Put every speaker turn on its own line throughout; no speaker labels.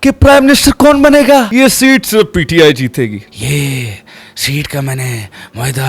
कि prime minister कौन बनेगा। ये सीट सिर्फ पीटीआई जीतेगी।
ये सीट का मैंने वायदा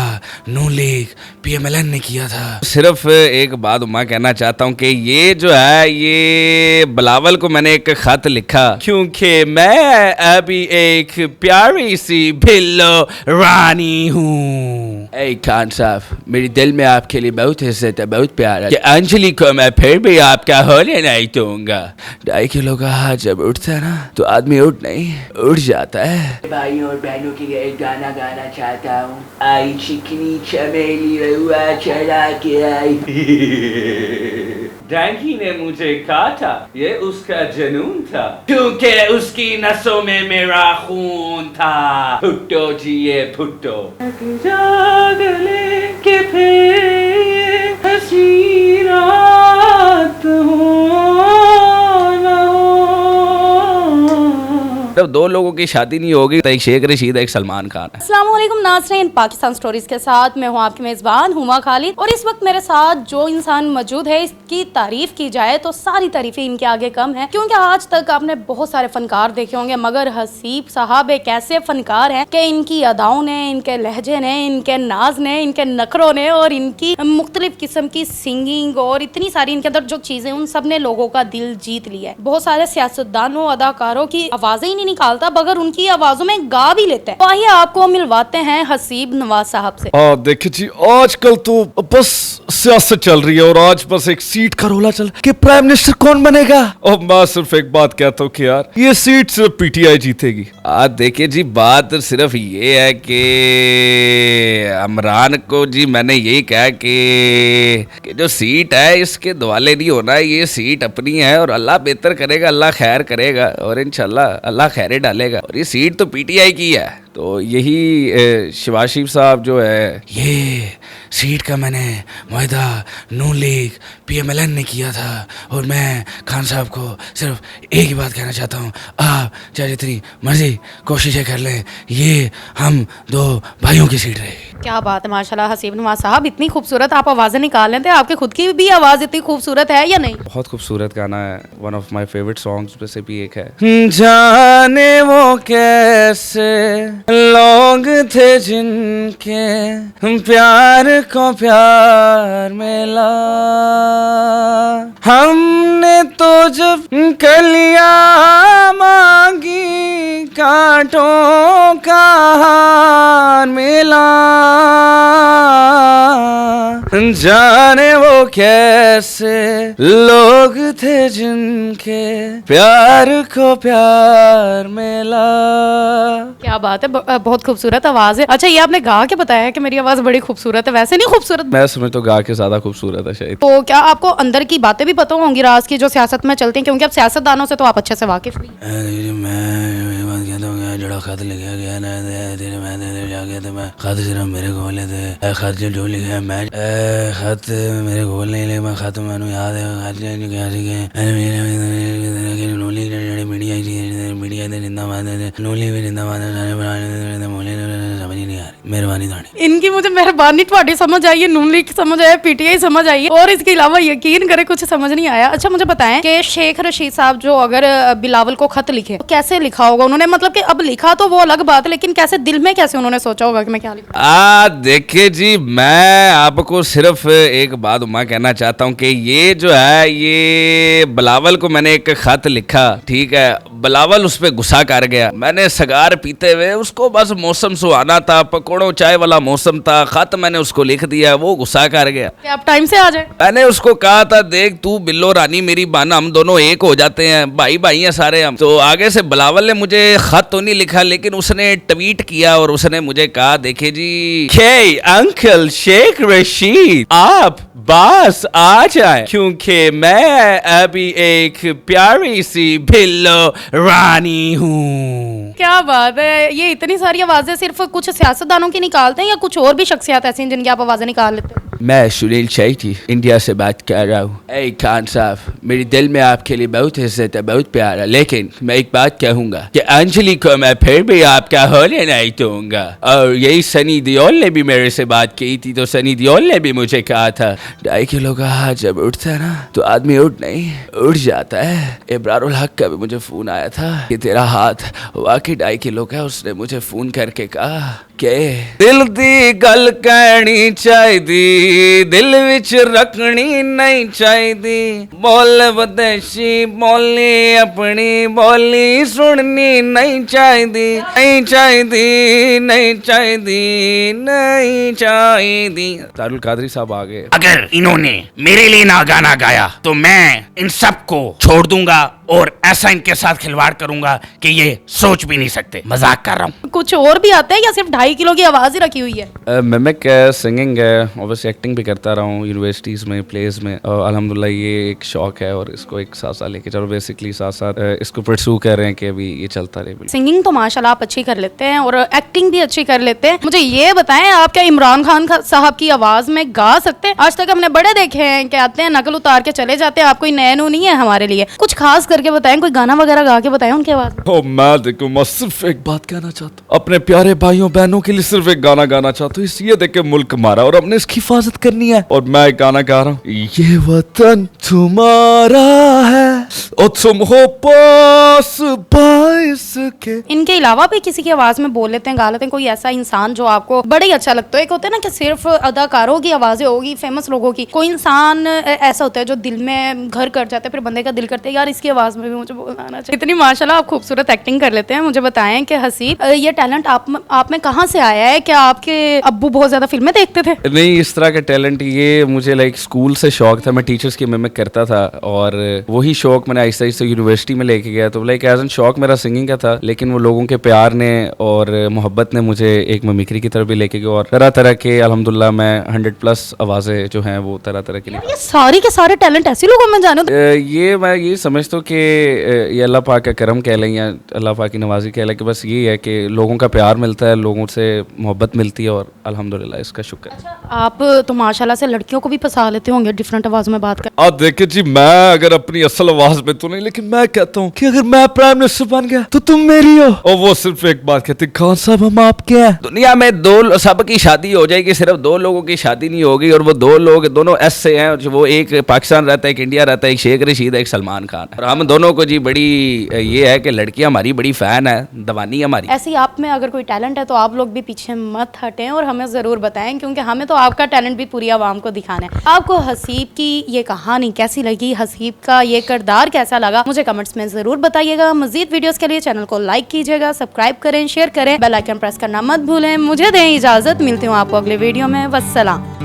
नून लीग पीएमएलएन ने किया था।
सिर्फ एक बात मैं कहना चाहता हूँ कि ये जो है ये बिलावल को मैंने एक खत लिखा क्योंकि मैं अभी एक प्यारी सी बिल्लो रानी हूँ।
ए खान साहब, मेरे दिल में आपके लिए बहुत इज्जत है, बहुत प्यार है। कि अंजलि को मैं फिर भी आपका होने नहीं दूंगा। 2.5 किलो का हाथ जब उठता है ना तो आदमी उठ नहीं उठ जाता है। भाइयों और बहनों के लिए एक गाना गाना चाहता हूँ। आई चिकनी चमेली रहुआ चढ़ा के आई।
डैंकी ने मुझे कहा था ये उसका जुनून था
क्योंकि उसकी नसों में मेरा खून था। भुट्टो जी ये भुट्टो।
जागले के फिर हंसी रात हो ना हो। जब दो लोगों की शादी नहीं होगी तो एक शेख रशीद एक सलमान खान है।
अस्सलाम वालेकुम नाज़रीन, पाकिस्तान स्टोरीज के साथ मैं हूँ आपकी मेज़बान हुमा खालिद। और इस वक्त मेरे साथ जो इंसान मौजूद है इसकी तारीफ की जाए तो सारी तारीफें इनके आगे कम है, क्योंकि आज तक आपने बहुत सारे फनकार देखे होंगे मगर हसीब साहब एक ऐसे फनकार हैं कि इनकी अदाओं ने, इनके लहजे ने, इनके नाज ने, इनके नखरों ने और इनकी मुख्तलिफ किस्म की सिंगिंग और इतनी सारी इनके अंदर जो चीजें उन सब ने लोगों का दिल जीत लिया है। बहुत सारे सियासतदानों अदाकारों की आवाजें ही नहीं निकालता मगर उनकी आवाजों में गा भी लेते हैं। तो आइए आपको मिलवाते हैं हसीब नवाज साहब से।
देखिए जी, आजकल तो बस सियासत चल रही है और आज बस एक सीट का रोला चल कि प्राइम मिनिस्टर कौन बनेगा। और मैं सिर्फ एक बात कहता हूँ कि यार ये सीट सिर्फ पीटीआई जीतेगी।
आज देखिए जी, बात सिर्फ ये है कि इमरान को जी मैंने यही कहा कि जो सीट है इसके दुआले नहीं होना, ये सीट अपनी है और अल्लाह बेहतर करेगा, अल्लाह खैर करेगा और इंशाल्लाह अल्लाह खैर डालेगा। और ये सीट तो पीटीआई की है। तो यही शहबाज शरीफ साहब जो है
ये सीट का मैंने वायदा नून लीग पीएमएलएन ने किया था और मैं खान साहब को सिर्फ एक ही बात कहना चाहता हूँ, आप चाहे जितनी मर्जी कोशिशें कर लें, ये हम दो भाइयों की सीट रहेगी।
क्या बात है, माशाल्लाह हसीब नवाज साहब, इतनी खूबसूरत आप आवाजें निकाल लेते हैं। आपके खुद की भी आवाज इतनी खूबसूरत है या नहीं?
बहुत खूबसूरत गाना है, one of my favourite songs में से भी एक है। जाने वो कैसे लोग थे जिनके प्यार को प्यार मिला, हमने तो जब कलियां मांगी कांटों का हार मिला। जाने वो कैसे लोग थे जिनके प्यार को प्यार मिला।
क्या बात है, बहुत खूबसूरत आवाज है। अच्छा, ये आपने गा के बताया कि मेरी आवाज बड़ी खूबसूरत है, वैसे नहीं खूबसूरत?
मैं समझ तो गा के ज्यादा खूबसूरत है शायद।
तो क्या आपको अंदर की बातें भी पता होंगी राज की जो सियासत में चलती हैं, क्योंकि अब सियासतदानों से तो आप अच्छे से वाकिफ भी।
मैं कहता हूँ जड़ा खत लिखा गया ना जाके तो मैं खत सिर्फ मेरे को लेते खत जो लिखा है मैं खत मेरे को नहीं ले मैं खत मैंने याद है खत मीडिया मीडिया नूली भी जिंदाबाद समझ ही नहीं आ रही। मेहरबानी थानी
इनकी मुझे मेहरबानी थोड़ी समझ आई है, नून लीग समझ आया, पीटीआई समझ आई है और इसके अलावा यकीन करे कुछ समझ नहीं आया। अच्छा मुझे बताएं कि शेख रशीद साहब जो अगर बिलावल को खत लिखे तो कैसे लिखा होगा उन्होंने? मतलब कि अब लिखा तो वो अलग बात है, लेकिन कैसे दिल में कैसे उन्होंने सोचा होगा कि मैं क्या लिखूं?
देखिए जी, मैं आपको सिर्फ एक बात मैं कहना चाहता हूँ कि ये जो है ये बिलावल को मैंने एक खत लिखा, ठीक है, बिलावल उस पर गुस्सा कर गया। मैंने सगार पीते हुए उसको बस मौसम सुहाना था, पकौड़ों चाय वाला मौसम था, खत मैंने उसको लिख दिया, वो गुस्सा कर गया।
क्या आप टाइम से आ जाए?
मैंने उसको कहा था देख तू बिल्लो रानी मेरी बाना, हम दोनों एक हो जाते हैं, भाई भाई हैं सारे हम। तो आगे से बिलावल ने मुझे खत तो नहीं लिखा लेकिन उसने ट्वीट किया और उसने मुझे कहा देखे जी हे अंकल शेख रशीद आप बस आ जाए क्योंकि मैं अभी एक प्यारी सी बिल्लो रानी हूँ।
क्या बात है, ये इतनी सारी आवाजें सिर्फ कुछ सियासतदानों की निकालते हैं या कुछ और भी शख्सियत ऐसी हैं जिनकी आप आवाजें निकाल लेते हैं?
मैं सुनील शेट्टी इंडिया से बात कर रहा हूँ। ए खान साहब, मेरी दिल में आपके लिए बहुत इज्जत है, बहुत प्यार है, लेकिन मैं एक बात कहूँगा कि अंजलि को मैं फिर भी आपका होने नहीं दूंगा। और यही सनी देओल ने भी मेरे से बात की थी, तो सनी देओल ने भी मुझे कहा था 2.5 किलो का हाथ जब उठता है ना तो आदमी उठ जाता है। इब्रारुल हक का भी मुझे फोन आया था कि तेरा हाथ वाकई 2.5 किलो का। उसने मुझे फोन करके कहा कि दिल दी गल कहनी चाहिदी, दिल विच रखनी नहीं चाहिदी, बोल विदेशी बोली अपनी बोली सुननी नहीं चाहिदी, नहीं चाहिदी, नहीं चाहिदी, नहीं चाहिदी।
तारुल कादरी साहब आ गए।
अगर इन्होंने मेरे लिए ना गाना गाया तो मैं इन सबको छोड़ दूंगा और ऐसा इनके साथ खिलवाड़ करूंगा कि ये सोच भी नहीं सकते। मजाक कर रहा हूँ।
कुछ और भी आता है या सिर्फ 2.5 किलो की आवाज ही रखी हुई है?
मिमिक है, सिंगिंग है, ऑब्वियसली एक्टिंग भी करता रहा हूँ यूनिवर्सिटीज़ में, प्लेस में। और अल्हम्दुलिल्लाह ये एक शौक है और इसको एक साथ साथ लेके चलो, बेसिकली साथ साथ इसको परसू कर रहे हैं कि अभी ये चलता रहे।
सिंगिंग तो माशाल्लाह आप अच्छी कर लेते हैं और एक्टिंग भी अच्छी कर लेते हैं। मुझे ये बताएं, आप क्या इमरान खान साहब की आवाज में गा सकते हैं? आज तक हमने बड़े देखे हैं, कहते हैं नकल उतार के चले जाते हैं। आप कोई नए नहीं है हमारे लिए, कुछ खास करके बताएं, कोई गाना वगैरह गा के बताएं उनकी आवाज।
ओ मैं देखो, मैं सिर्फ एक बात कहना चाहता हूँ, अपने प्यारे भाइयों बहनों के लिए सिर्फ एक गाना गाना चाहता हूँ। इसलिए देखे मुल्क हमारा और हमने इसकी हिफाजत करनी है। और मैं एक गाना गा रहा हूँ, ये वतन तुम्हारा है और तुम हो पास बाइस के।
इनके अलावा भी किसी की आवाज में बोल लेते हैं, गा लेते हैं? कोई ऐसा इंसान जो आपको बड़ा ही अच्छा लगता है? एक होता है ना कि सिर्फ अदाकारों की आवाजें होगी, फेमस लोगों की, कोई इंसान ऐसा होता है जो दिल में घर कर जाता है, फिर बंदे का दिल करता है यार इसकी आवाज में भी मुझे बोलना आना चाहिए। इतनी माशाल्लाह आप खूबसूरत एक्टिंग कर लेते हैं। मुझे बताएं कि हसीब, ये टैलेंट आप में कहाँ से आया है? क्या आपके अब्बू बहुत ज्यादा फिल्में देखते थे?
नहीं, इस तरह का टैलेंट ये मुझे लाइक स्कूल से शौक था। मैं टीचर्स की मिमिक करता था और वही शौक मैंने आहिस्ता आहिस्ता यूनिवर्सिटी में लेके गया। तो लाइक एज एन शौक मेरा सिंगिंग का था, लेकिन वो लोगों के प्यार ने और मोहब्बत ने मुझे एक मिमिक्री की तरफ भी लेके गया और तरह तरह के अल्हम्दुलिल्लाह मैं 100+ आवाज़ें जो हैं वो तरह तरह की।
ये सारी के सारे टैलेंट ऐसे लोगों में जानो?
ये मैं ये समझता हूँ कि ये अल्लाह पाक का करम कह लें या अल्लाह पाक की नवाजी कह लें कि बस ये है कि लोगों का प्यार मिलता है, लोगों से मोहब्बत मिलती है और अल्हम्दुलिल्लाह इसका शुक्र है।
आप तो माशाल्लाह से लड़कियों को भी फंसा लेते होंगे डिफरेंट आवाज में बात कर।
आप देखिए जी, मैं अगर अपनी असल आवाज में तो नहीं, लेकिन मैं कहता हूँ कि अगर मैं प्राइम मिनिस्टर बन गया तो तुम मेरी हो। और वो सिर्फ एक बात कहती, खान साहब हम आपके हैं।
दुनिया में सबकी शादी हो जाएगी, सिर्फ 2 लोगों की शादी नहीं होगी। और वो 2 लोग दोनों एस से हैं, जो वो एक पाकिस्तान रहता है, एक इंडिया रहता है, एक शेख रशीद है, एक सलमान खान है। और हम दोनों को जी बड़ी ये है कि लड़कियां हमारी बड़ी फैन है, दवानी हमारी।
ऐसे ही आप में अगर कोई टैलेंट है तो आप लोग भी पीछे मत हटें और हमें ज़रूर बताएं, क्योंकि हमें तो आपका टैलेंट भी पूरी आवाम को दिखाना है। आपको हसीब की ये कहानी कैसी लगी, हसीब का ये किरदार कैसा लगा, मुझे कमेंट्स में ज़रूर बताइएगा। मज़ीद वीडियोस के लिए चैनल को लाइक कीजिएगा, सब्सक्राइब करें, शेयर करें, बेल आइकन प्रेस करना मत भूलें। मुझे दें इजाज़त, मिलती हूँ आपको अगले वीडियो में। वस्सलाम।